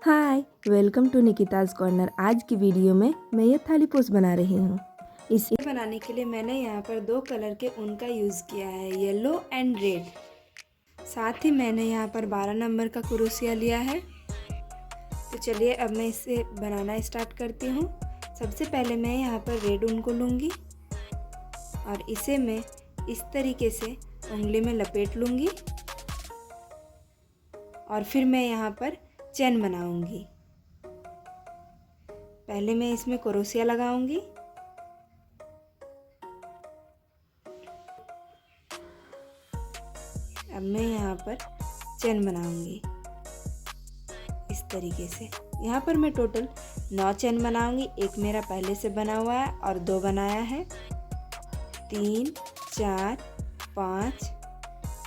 Hi, welcome to Nikita's corner. आज की video में मैं ये थाली पोस्ट बना रही हूँ। इसे बनाने के लिए मैंने यहाँ पर 2 कलर के ऊन का यूज़ किया है, येलो एंड रेड। साथ ही मैंने यहाँ पर 12 नंबर का क्रोशिया लिया है। तो चलिए अब मैं इसे बनाना स्टार्ट करती हूँ। सबसे पहले मैं यहाँ पर रेड ऊन को लूँगी और इसे मैं इस तरीके से उंगली में लपेट लूँगी और फिर मैं यहाँ पर चैन बनाऊंगी। पहले मैं इसमें क्रोशिया लगाऊंगी। अब मैं यहाँ पर चैन बनाऊंगी इस तरीके से। यहाँ पर मैं टोटल 9 चैन बनाऊंगी। एक मेरा पहले से बना हुआ है और 2 बनाया है। 3 4 5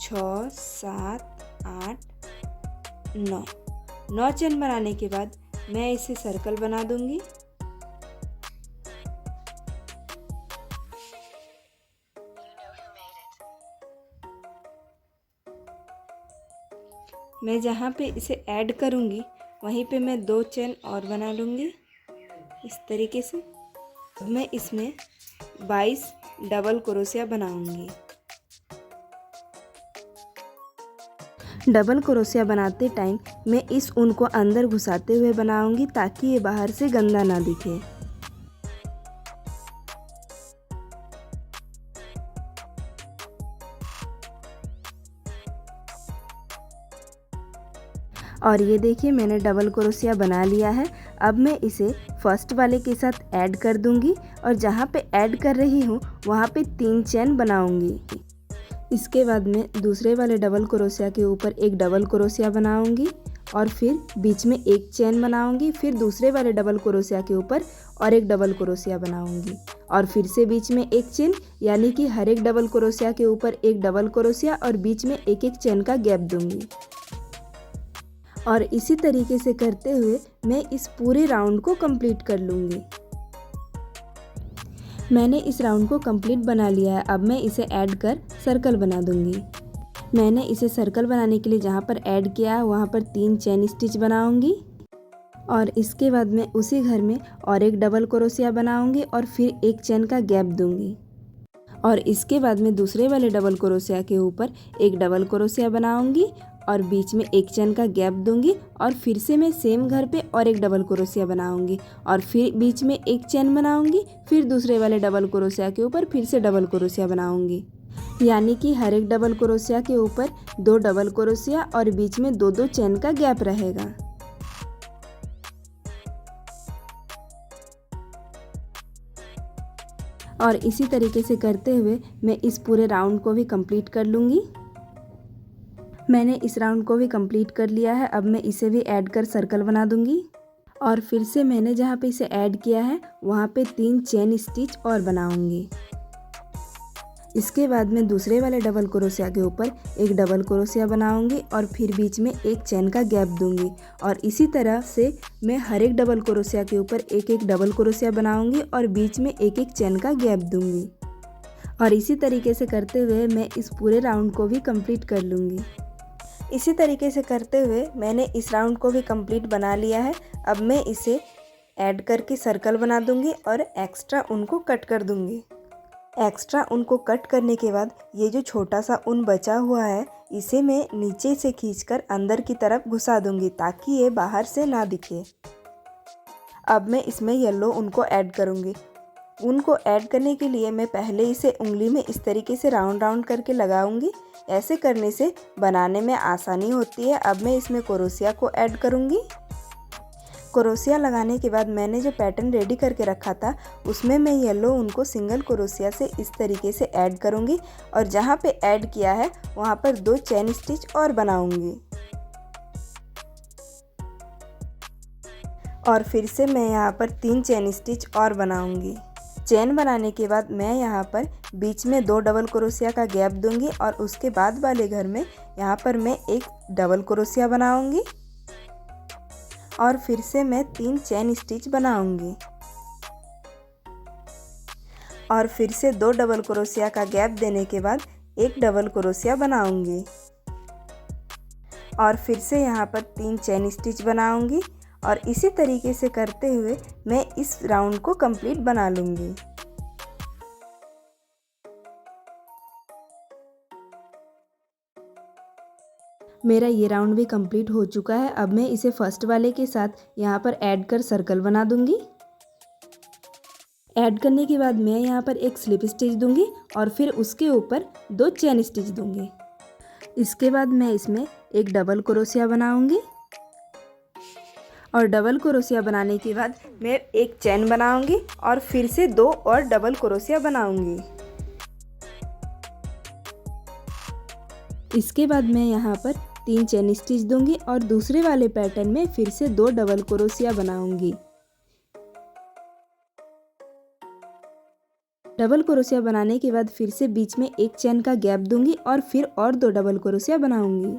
6 7 8 9 चैन बनाने के बाद मैं इसे सर्कल बना दूंगी। मैं जहाँ पे इसे ऐड करूँगी वहीं पे मैं 2 चैन और बना लूँगी इस तरीके से। अब मैं इसमें 22 डबल क्रोशिया बनाऊँगी। डबल क्रोशिया बनाते टाइम मैं इस ऊन को अंदर घुसाते हुए बनाऊँगी ताकि ये बाहर से गंदा ना दिखे। और ये देखिए मैंने डबल क्रोशिया बना लिया है। अब मैं इसे फर्स्ट वाले के साथ ऐड कर दूंगी और जहाँ पे ऐड कर रही हूँ वहाँ पे 3 चैन बनाऊंगी। इसके बाद मैं दूसरे वाले डबल क्रोशिया के ऊपर एक डबल क्रोशिया बनाऊंगी और फिर बीच में एक चैन बनाऊंगी। फिर दूसरे वाले डबल क्रोशिया के ऊपर और एक डबल क्रोशिया बनाऊंगी और फिर से बीच में एक चैन, यानी कि हर एक डबल क्रोशिया के ऊपर एक डबल क्रोशिया और बीच में एक एक चैन का गैप दूंगी। और इसी तरीके से करते हुए मैं इस पूरे राउंड को कंप्लीट कर लूँगी। मैंने इस राउंड को कंप्लीट बना लिया है। अब मैं इसे ऐड कर सर्कल बना दूँगी। मैंने इसे सर्कल बनाने के लिए जहाँ पर ऐड किया है वहाँ पर 3 चेन स्टिच बनाऊँगी और इसके बाद मैं उसी घर में और एक डबल क्रोशिया बनाऊँगी और फिर एक चेन का गैप दूँगी और इसके बाद मैं दूसरे वाले डबल क्रोशिया के ऊपर एक डबल क्रोशिया बनाऊँगी और बीच में एक चैन का गैप दूंगी और फिर से मैं सेम घर पे और एक डबल क्रोशिया बनाऊंगी और फिर बीच में एक चैन बनाऊंगी। फिर दूसरे वाले डबल क्रोशिया के ऊपर फिर से डबल क्रोशिया बनाऊंगी, यानी कि हर एक डबल क्रोशिया के ऊपर 2 डबल क्रोशिया और बीच में 2-2 चैन का गैप रहेगा। और इसी तरीके से करते हुए मैं इस पूरे राउंड को भी कंप्लीट कर लूँगी। मैंने इस राउंड को भी कंप्लीट कर लिया है। अब मैं इसे भी ऐड कर सर्कल बना दूंगी और फिर से मैंने जहाँ पे इसे ऐड किया है वहाँ पे 3 चेन स्टिच और बनाऊंगी। इसके बाद मैं दूसरे वाले डबल क्रोशिया के ऊपर एक डबल क्रोशिया बनाऊंगी और फिर बीच में एक चेन का गैप दूंगी और इसी तरह से मैं हर एक डबल क्रोशिया के ऊपर एक एक डबल क्रोशिया बनाऊंगी और बीच में एक एक चेन का गैप दूंगी। और इसी तरीके से करते हुए मैं इस पूरे राउंड को भी कंप्लीट कर लूँगी। इसी तरीके से करते हुए मैंने इस राउंड को भी कंप्लीट बना लिया है। अब मैं इसे ऐड करके सर्कल बना दूंगी और एक्स्ट्रा ऊन को कट कर दूंगी। एक्स्ट्रा ऊन को कट करने के बाद ये जो छोटा सा ऊन बचा हुआ है इसे मैं नीचे से खींचकर अंदर की तरफ घुसा दूंगी ताकि ये बाहर से ना दिखे। अब मैं इसमें येलो ऊन को ऐड करूंगी। ऊन को ऐड करने के लिए मैं पहले इसे उंगली में इस तरीके से राउंड राउंड करके लगाऊंगी। ऐसे करने से बनाने में आसानी होती है। अब मैं इसमें क्रोशिया को ऐड करूंगी। क्रोशिया लगाने के बाद मैंने जो पैटर्न रेडी करके रखा था उसमें मैं येलो ऊन को सिंगल क्रोशिया से इस तरीके से ऐड करूंगी और जहाँ पे ऐड किया है वहाँ पर 2 चेन स्टिच और बनाऊंगी और फिर से मैं यहाँ पर 3 चेन स्टिच और बनाऊंगी। चेन बनाने के बाद मैं यहाँ पर बीच में 2 डबल क्रोशिया का गैप दूंगी और उसके बाद वाले घर में यहाँ पर मैं एक डबल क्रोशिया बनाऊंगी और फिर से मैं 3 चेन स्टिच बनाऊंगी और फिर से 2 डबल क्रोशिया का गैप देने के बाद एक डबल क्रोशिया बनाऊंगी और फिर से यहाँ पर 3 चेन स्टिच बनाऊंगी और इसी तरीके से करते हुए मैं इस राउंड को कंप्लीट बना लूँगी। मेरा ये राउंड भी कंप्लीट हो चुका है। अब मैं इसे फर्स्ट वाले के साथ यहाँ पर ऐड कर सर्कल बना दूँगी। ऐड करने के बाद मैं यहाँ पर एक स्लिप स्टिच दूँगी और फिर उसके ऊपर 2 चेन स्टिच दूँगी। इसके बाद मैं इसमें एक डबल क्रोशिया बनाऊँगी और डबल क्रोशिया बनाने के बाद मैं एक चेन बनाऊँगी और फिर से 2 और डबल क्रोशिया बनाऊँगी। इसके बाद मैं यहाँ पर 3 चेन स्टिच दूँगी और दूसरे वाले पैटर्न में फिर से 2 डबल क्रोशिया बनाऊँगी। डबल क्रोशिया बनाने के बाद फिर से बीच में एक चेन का गैप दूंगी और फिर और 2 डबल क्रोशिया बनाऊंगी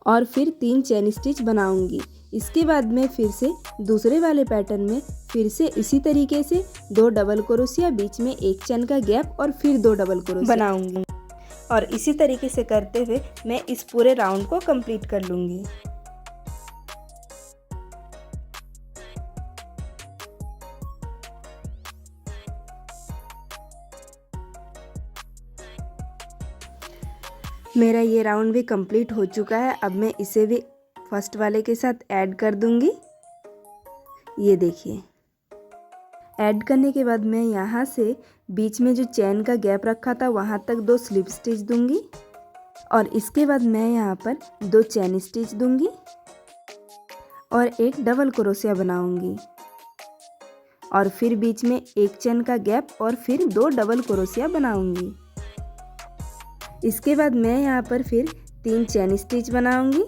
और फिर 3 चेन स्टिच बनाऊंगी। इसके बाद मैं फिर से दूसरे वाले पैटर्न में फिर से इसी तरीके से 2 डबल क्रोशिया, बीच में एक चेन का गैप और फिर 2 डबल क्रोशिया बनाऊंगी और इसी तरीके से करते हुए मैं इस पूरे राउंड को कंप्लीट कर लूँगी। मेरा ये राउंड भी कंप्लीट हो चुका है। अब मैं इसे भी फर्स्ट वाले के साथ ऐड कर दूंगी। ये देखिए, ऐड करने के बाद मैं यहाँ से बीच में जो चेन का गैप रखा था वहाँ तक 2 स्लिप स्टिच दूंगी और इसके बाद मैं यहाँ पर 2 चेन स्टिच दूंगी और एक डबल क्रोशिया बनाऊंगी और फिर बीच में एक चेन का गैप और फिर 2 डबल क्रोशिया बनाऊंगी। इसके बाद मैं यहाँ पर फिर 3 चेन स्टिच बनाऊंगी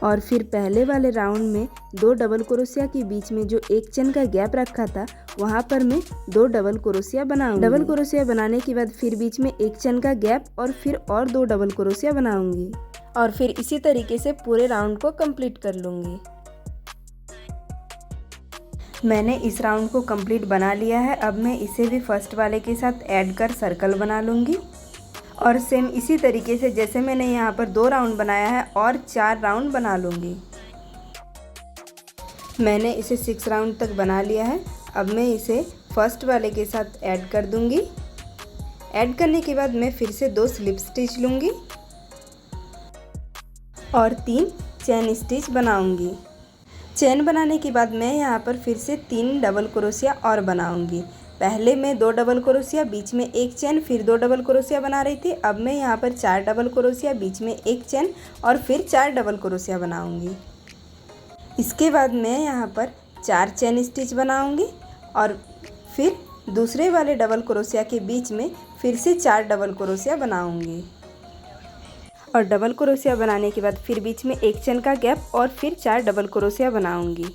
और फिर पहले वाले राउंड में 2 डबल क्रोशिया के बीच में जो एक चेन का गैप रखा था वहाँ पर मैं 2 डबल क्रोशिया बनाऊंगी। डबल क्रोशिया बनाने के बाद फिर बीच में एक चेन का गैप और फिर और 2 डबल क्रोशिया बनाऊंगी और फिर इसी तरीके से पूरे राउंड को कंप्लीट कर लूँगी। मैंने इस राउंड को कंप्लीट बना लिया है। अब मैं इसे भी फर्स्ट वाले के साथ ऐड कर सर्कल बना लूँगी और सेम इसी तरीके से जैसे मैंने यहाँ पर 2 राउंड बनाया है और 4 राउंड बना लूँगी। मैंने इसे 6 राउंड तक बना लिया है। अब मैं इसे फर्स्ट वाले के साथ ऐड कर दूँगी। ऐड करने के बाद मैं फिर से 2 स्लिप स्टिच लूँगी और 3 चेन स्टिच बनाऊँगी। चेन बनाने के बाद मैं यहाँ पर फिर से 3 डबल क्रोशिया और बनाऊँगी। पहले मैं 2 डबल क्रोशिया, बीच में एक चेन, फिर 2 डबल क्रोशिया बना रही थी। अब मैं यहाँ पर 4 डबल क्रोशिया, बीच में एक चेन और फिर 4 डबल क्रोशिया बनाऊँगी। इसके बाद मैं यहाँ पर 4 चेन स्टिच बनाऊँगी और फिर दूसरे वाले डबल क्रोशिया के बीच में फिर से 4 डबल क्रोशिया बनाऊँगी और डबल क्रोशिया बनाने के बाद फिर बीच में एक चेन का गैप और फिर 4 डबल क्रोशिया बनाऊँगी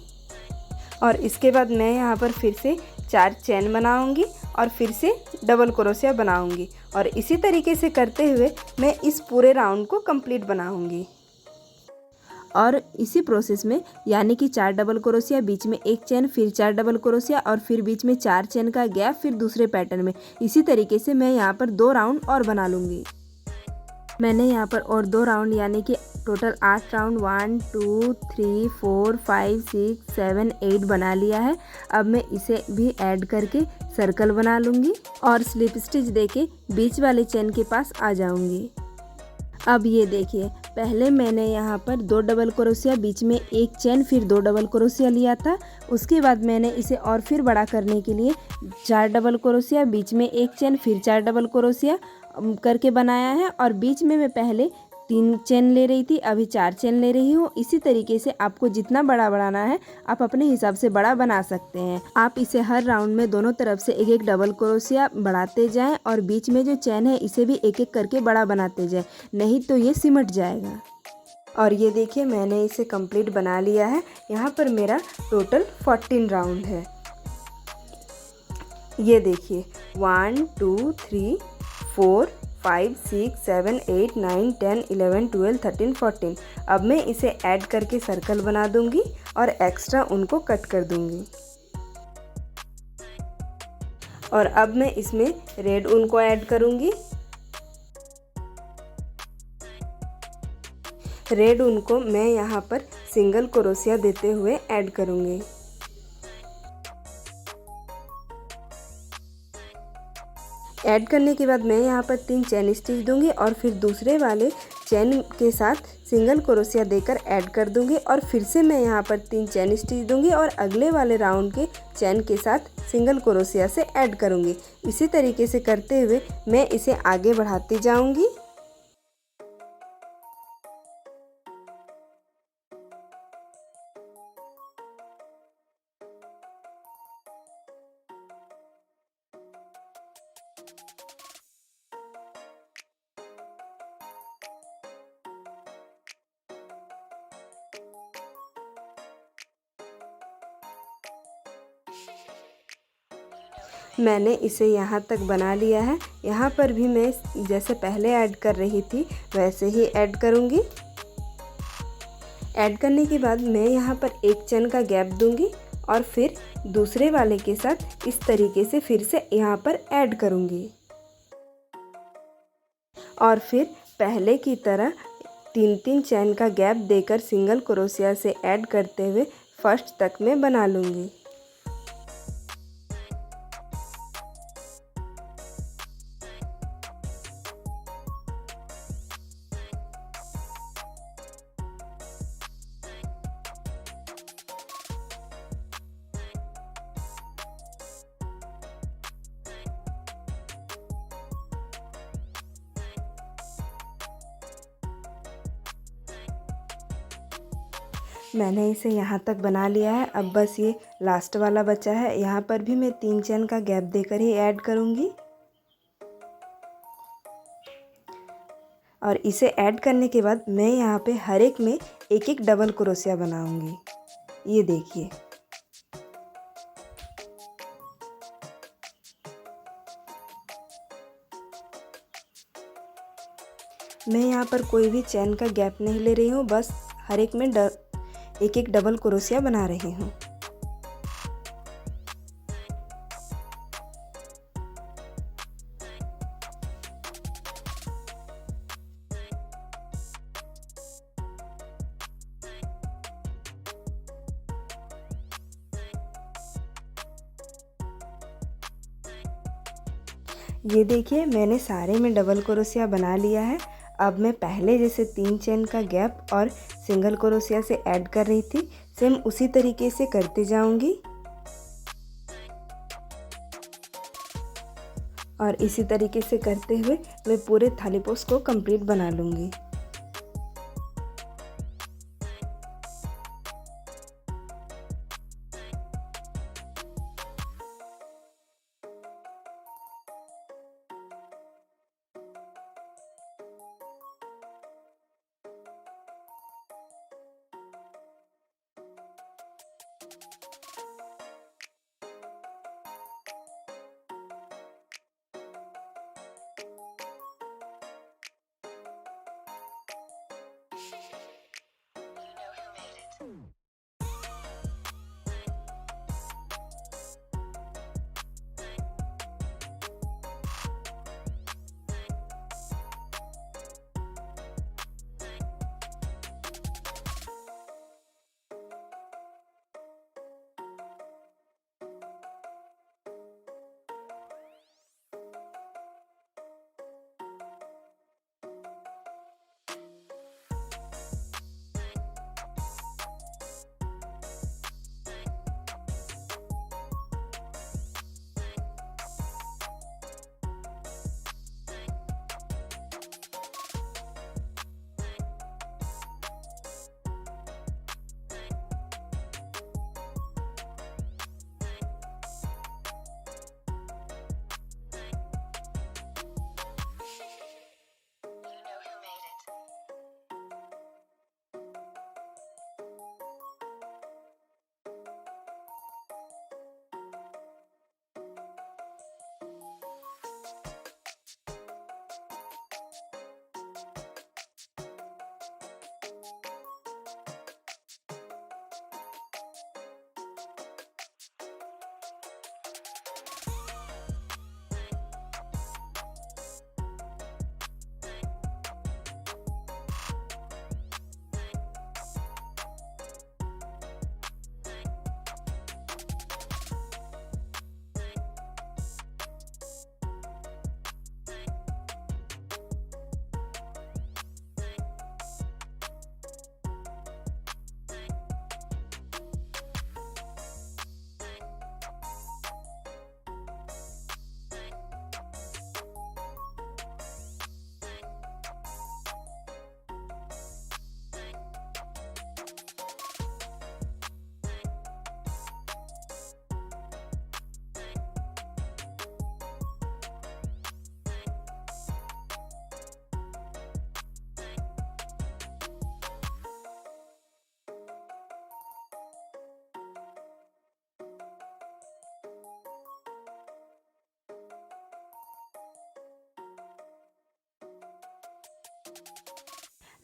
और इसके बाद मैं यहाँ पर फिर से 4 चेन बनाऊंगी और फिर से डबल क्रोशिया बनाऊंगी और इसी तरीके से करते हुए मैं इस पूरे राउंड को कंप्लीट बनाऊंगी। और इसी प्रोसेस में यानी कि 4 डबल क्रोशिया, बीच में एक चेन, फिर 4 डबल क्रोशिया और फिर बीच में 4 चेन का गैप, फिर दूसरे पैटर्न में इसी तरीके से मैं यहाँ पर 2 राउंड और बना लूँगी। मैंने यहाँ पर और 2 राउंड यानी कि टोटल 8 राउंड 1 2 3 4 5 6 7 8 बना लिया है। अब मैं इसे भी ऐड करके सर्कल बना लूँगी और स्लिप स्टिच देके बीच वाले चेन के पास आ जाऊँगी। अब ये देखिए, पहले मैंने यहाँ पर 2 डबल क्रोशिया, बीच में एक चेन, फिर 2 डबल क्रोशिया लिया था। उसके बाद मैंने इसे और फिर बड़ा करने के लिए 4 डबल क्रोशिया, बीच में एक चेन, फिर 4 डबल क्रोशिया करके बनाया है और बीच में मैं पहले 3 चेन ले रही थी, अभी 4 चेन ले रही हूँ। इसी तरीके से आपको जितना बड़ा बनाना है आप अपने हिसाब से बड़ा बना सकते हैं। आप इसे हर राउंड में दोनों तरफ से एक एक डबल क्रोशिया बढ़ाते जाएं और बीच में जो चेन है इसे भी एक एक करके बड़ा बनाते जाएं, नहीं तो ये सिमट जाएगा। और ये देखिए, मैंने इसे कंप्लीट बना लिया है। यहाँ पर मेरा टोटल 14 राउंड है। ये देखिए, 1 2 3 4 5 6 7 8 9 10 11 12 13 14। अब मैं इसे ऐड करके सर्कल बना दूंगी और एक्स्ट्रा उनको कट कर दूंगी। और अब मैं इसमें रेड ऊन को ऐड करूंगी। रेड ऊन को मैं यहाँ पर सिंगल क्रोशिया देते हुए ऐड करूँगी। ऐड करने के बाद मैं यहाँ पर 3 चेन स्टिच दूंगी और फिर दूसरे वाले चेन के साथ सिंगल क्रोशिया देकर ऐड कर दूंगी और फिर से मैं यहाँ पर 3 चेन स्टिच दूंगी और अगले वाले राउंड के चेन के साथ सिंगल क्रोशिया से ऐड करूंगी। इसी तरीके से करते हुए मैं इसे आगे बढ़ाती जाऊंगी। मैंने इसे यहाँ तक बना लिया है। यहाँ पर भी मैं जैसे पहले ऐड कर रही थी वैसे ही ऐड करूँगी। ऐड करने के बाद मैं यहाँ पर एक चेन का गैप दूँगी और फिर दूसरे वाले के साथ इस तरीके से फिर से यहाँ पर ऐड करूँगी और फिर पहले की तरह 3-3 चेन का गैप देकर सिंगल क्रोशिया से ऐड करते हुए फर्स्ट तक मैं बना लूँगी। मैंने इसे यहाँ तक बना लिया है। अब बस ये लास्ट वाला बचा है। यहाँ पर भी मैं 3 चेन का गैप देकर ही ऐड करूँगी और इसे ऐड करने के बाद मैं यहाँ पे हर एक में एक एक डबल क्रोशिया बनाऊँगी। ये देखिए, मैं यहाँ पर कोई भी चेन का गैप नहीं ले रही हूँ, बस हर एक में एक एक डबल क्रोशिया बना रही हूँ। ये देखिए, मैंने सारे में डबल क्रोशिया बना लिया है। अब मैं पहले जैसे 3 चेन का गैप और सिंगल क्रोशिया से ऐड कर रही थी, सेम उसी तरीके से करते जाऊंगी और इसी तरीके से करते हुए मैं पूरे थाली पोस को कंप्लीट बना लूँगी।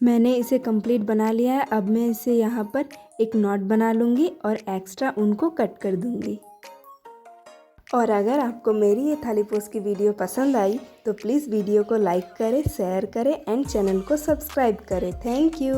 मैंने इसे कंप्लीट बना लिया है। अब मैं इसे यहाँ पर एक नॉट बना लूँगी और एक्स्ट्रा ऊन को कट कर दूँगी। और अगर आपको मेरी ये थाली पोस्ट की वीडियो पसंद आई तो प्लीज़ वीडियो को लाइक करें, शेयर करें एंड चैनल को सब्सक्राइब करें। Thank you.